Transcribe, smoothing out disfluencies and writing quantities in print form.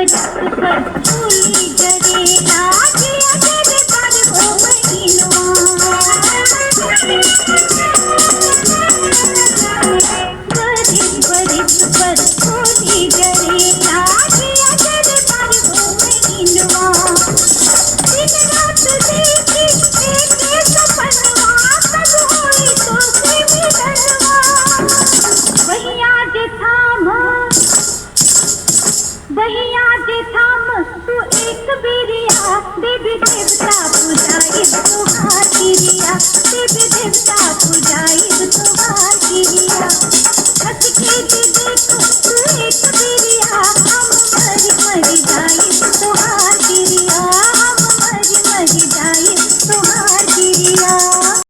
बरस पर फूली जरे लागे अगर पर हो महीनवा बरस बरस पर फूली जरे लागे अगर पर हो महीनवा दिन रात देखी एक सपनवा कब होई तो से मिलनवा बहिया जे थाम तू एक बिरिया देवी देवता पुजाई तोहार गिरिया देवी देवता पुजाई तोहार गिरिया